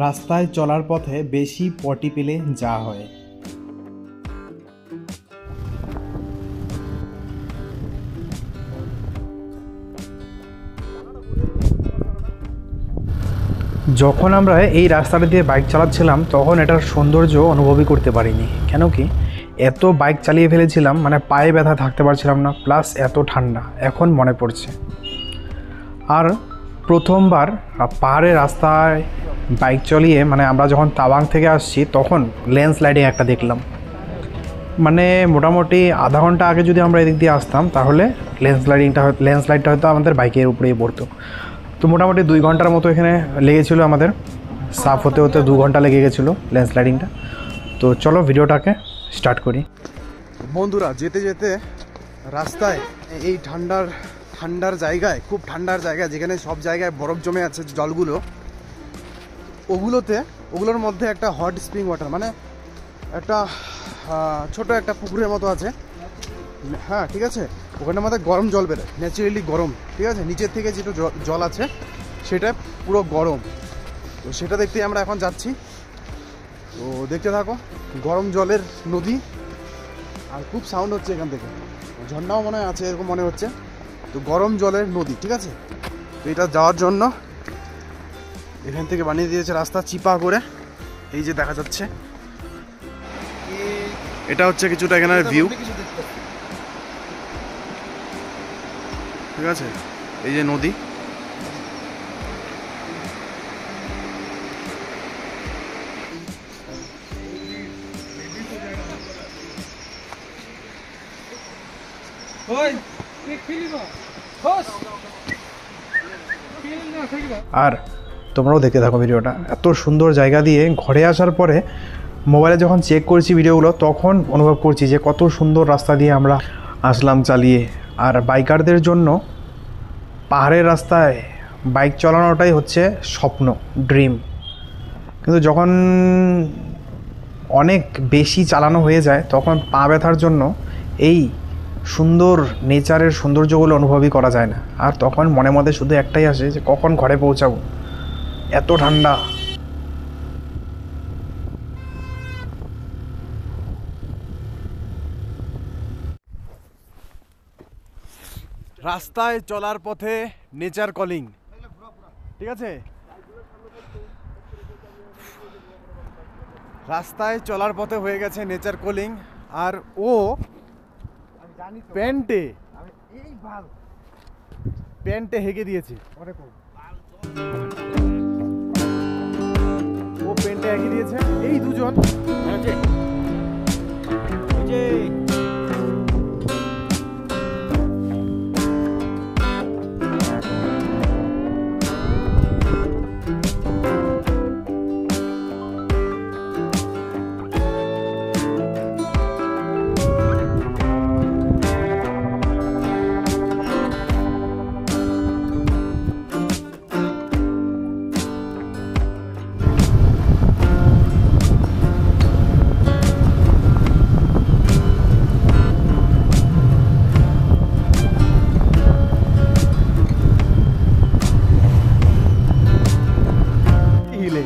রাস্তায় চলার পথে বেশি পটি পেলে যা হয়। যখন আমরা এই রাস্তাটা দিয়ে বাইক চালাচ্ছিলাম তখন এটার সৌন্দর্য অনুভবই করতে পারিনি, কেন কি এত বাইক চালিয়ে ফেলেছিলাম, মানে পায়ে ব্যথা থাকতে পারছিলাম না, প্লাস এত ঠান্ডা এখন মনে পড়ছে। আর প্রথমবার পাহাড়ের রাস্তায় বাইক চালিয়ে মানে আমরা যখন তাওয়াং থেকে আসছি তখন ল্যান্ডস্লাইডিং একটা দেখলাম। মানে মোটামুটি আধা ঘন্টা আগে যদি আমরা এদিক দিয়ে আসতাম তাহলে ল্যান্ডস্লাইডটা হয়তো আমাদের বাইকের উপরেই পড়তো। তো মোটামুটি 2 ঘন্টার মতো এখানে লেগেছিলো আমাদের, সাফ হতে হতে 2 ঘন্টা লেগে গেছিলো ল্যান্ডস্লাইডিংটা। তো চলো ভিডিওটাকে স্টার্ট করি। বন্ধুরা, যেতে যেতে রাস্তায় এই ঠান্ডার জায়গায়, খুব ঠান্ডার জায়গায় যেখানে সব জায়গায় বরফ জমে আছে জলগুলো, ওগুলোর মধ্যে একটা হট স্প্রিং ওয়াটার, মানে একটা ছোট একটা পুকুরের মতো আছে, হ্যাঁ ঠিক আছে, ওখানে আমাদের গরম জল বেরোয়, ন্যাচারালি গরম, ঠিক আছে, নিচের থেকে যেটা জল আছে সেটা পুরো গরম। তো সেটা দেখতেই আমরা এখন যাচ্ছি। তো দেখতে থাকো, গরম জলের নদী, আর খুব সাউন্ড হচ্ছে এখান থেকে, ঝর্ণাও মনে হয় আছে এরকম মনে হচ্ছে। তো গরম জলের নদী, ঠিক আছে। তো এটা যাওয়ার জন্য এখান থেকে বানিয়ে দিয়েছে রাস্তা চিপা করে, এই যে দেখা যাচ্ছে, এটা হচ্ছে কিছুটা এখানের ভিউ, ঠিক আছে, এই যে নদী। আর তোমরাও দেখতে থাকো ভিডিওটা, এত সুন্দর জায়গা দিয়ে ঘরে আসার পরে মোবাইলে যখন চেক করছি ভিডিওগুলো তখন অনুভব করছি যে কত সুন্দর রাস্তা দিয়ে আমরা আসলাম চালিয়ে। আর বাইকারদের জন্য পাহাড়ের রাস্তায় বাইক চালানোটাই হচ্ছে স্বপ্ন, ড্রিম। কিন্তু যখন অনেক বেশি চালানো হয়ে যায় তখন পা ব্যথার জন্য এই সুন্দর নেচারের সৌন্দর্যগুলো অনুভবই করা যায় না। আর তখন মনে মধ্যে শুধু একটাই আসে যে কখন ঘরে পৌঁছাবো, এত ঠান্ডা। রাস্তায় চলার পথে নেচার কলিং, ঠিক আছে, রাস্তায় চলার পথে হয়ে গেছে নেচার কলিং। আর ও প্যান্টে হেগে দিয়েছে, ও প্যান্টে হেগে দিয়েছে। এই দুজন হিলে